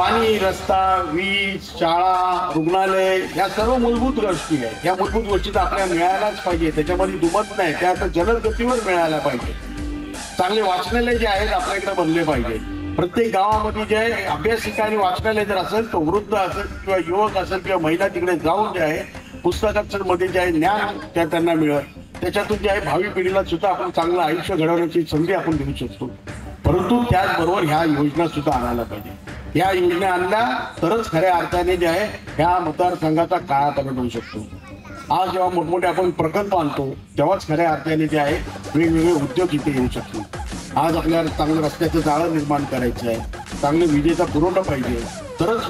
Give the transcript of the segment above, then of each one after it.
पाणी, रस्ता, वीज, शाळा, रुग्णालय या सर्व मूलभूत गोष्टी आहेत. या मूलभूत गोष्टी तर आपल्याला मिळायलाच पाहिजे, त्याच्यामध्ये दुमत नाही. त्या आता जलद गतीवर मिळायला पाहिजे. चांगले वाचनालय जे आहेत आपल्याकडे बनले पाहिजे. प्रत्येक गावामध्ये जे आहे अभ्यासिका आणि वाचनालय जर असेल तर वृद्ध असेल किंवा युवक असेल किंवा महिला तिकडे जाऊन जे आहे पुस्तकांचं मध्ये जे आहे ज्ञान त्यांना मिळत, त्याच्यातून जे आहे भावी पिढीला सुद्धा आपण चांगलं आयुष्य घडवण्याची संधी आपण देऊ शकतो. परंतु त्याचबरोबर ह्या योजना सुद्धा आणायला पाहिजे. या योजना आणल्या तरच खऱ्या अर्थाने जे आहे ह्या मतदारसंघाचा कायापालट होऊ शकतो. आज जेव्हा मोठमोठे आपण प्रकल्प आणतो तेव्हाच खऱ्या अर्थाने जे आहे वेगवेगळे उद्योग इथे येऊ शकतो. आज आपल्याला चांगलं रस्त्याचं जाळं निर्माण करायचं आहे, चांगले विजेचा पुरवठा पाहिजे, तरच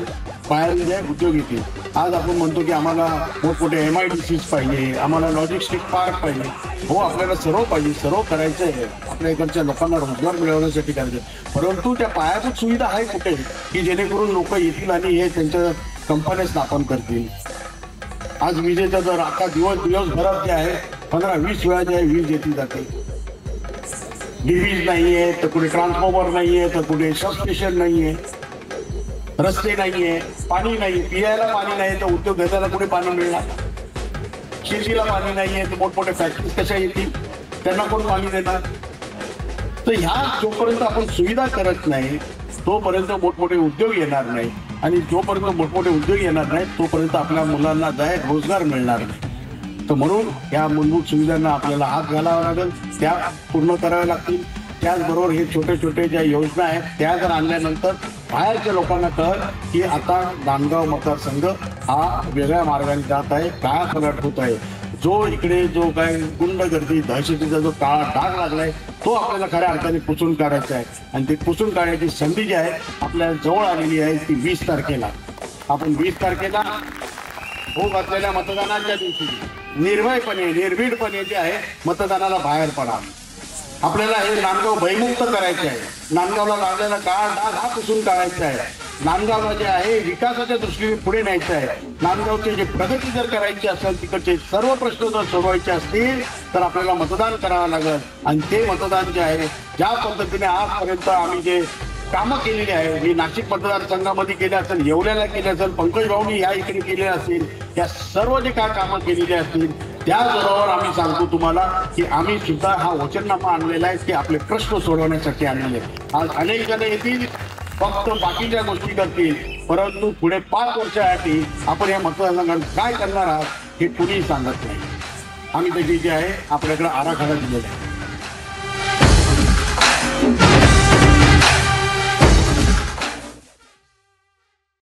बाहेर जे उद्योग येतील. आज आपण म्हणतो की आम्हाला मोठमोठे MIDCs पाहिजे, आम्हाला लॉजिस्टिक पार्क पाहिजे. हो, आपल्याला सर्व पाहिजे, सर्व करायचं आहे, आपल्या इकडच्या लोकांना रोजगार मिळवण्यासाठी करायचं. परंतु त्या पायाभूत सुविधा आहे कुठे की जेणेकरून लोक येतील आणि हे त्यांच्या कंपन्या स्थापन करतील. आज विजेचा दर आता दिवसभरात जे आहे 15-20 वेळा जे आहे वीज येती जाते. वीज नाहीये तर कुठे ट्रान्सफॉर्मर नाहीये, तर कुठे सबस्टेशन नाहीये, रस्ते नाहीये, पाणी नाही, पियायला पाणी नाही तर उद्योग धंद्याला कुठे पाणी मिळणार, शेतीला पाणी नाहीये तर मोठमोठे फॅक्टरीज कशा येतील, त्यांना कोण पाणी देणार. तर ह्या जोपर्यंत आपण सुविधा करत नाही तोपर्यंत मोठमोठे उद्योग येणार नाही, आणि जोपर्यंत मोठमोठे उद्योग येणार नाही तोपर्यंत आपल्या मुलांना जाहीर रोजगार मिळणार नाही. तर म्हणून या मूलभूत सुविधांना आपल्याला हात घालावा लागेल, त्या पूर्ण कराव्या लागतील. त्याचबरोबर हे छोटे छोटे ज्या योजना आहेत त्या जर आणल्यानंतर बाहेरच्या लोकांना कळत की आता नांदगाव मतदारसंघ हा वेगळ्या मार्गाने जात आहे, कायापालट होत आहे. जो इकडे जो काय गुंडगर्दी दहशतीचा जो काळा डाग लागलाय तो आपल्याला खऱ्या अर्थाने पुसून काढायचा आहे. आणि ते पुसून काढण्याची संधी जी आहे आपल्याला जवळ आलेली आहे ती 20 तारखेला. आपण 20 तारखेला होत असलेल्या मतदानाच्या दिवशी निर्भयपणे निर्भीडपणे जे आहे मतदानाला बाहेर पडा. आपल्याला हे नांदगाव भयमुक्त करायचे आहे. नांदगावला लागलेला काळा डाग हा पुसून काढायचा आहे. नांदगावला जे आहे विकासाच्या दृष्टीने पुढे न्यायचं आहे. नांदगावची जी प्रगती जर करायची असेल, तिकडचे सर्व प्रश्न जर सोडवायचे असतील तर आपल्याला मतदान करावं लागेल. आणि ते मतदान जे आहे ज्या पद्धतीने आजपर्यंत आम्ही जे कामं केलेली आहे, मी नाशिक मतदारसंघामध्ये केले असेल, येवल्याला केले असेल, पंकज भाऊनी या इकडे केले असतील, या सर्व जे काय कामं केलेली असतील त्याचबरोबर आम्ही सांगतो तुम्हाला की आम्ही सुद्धा हा वचननामा आणलेला आहे की आपले प्रश्न सोडवण्यासाठी आणलेले. आज अनेक जण येतील फक्त बाकीच्या गोष्टी करतील, परंतु पुढे 5 वर्षासाठी आपण या मतदारसंघात काय करणार आहात हे कुणीही सांगत नाही. आम्ही त्याची जे आहे आपल्याकडे आराखडा दिलेला आहे.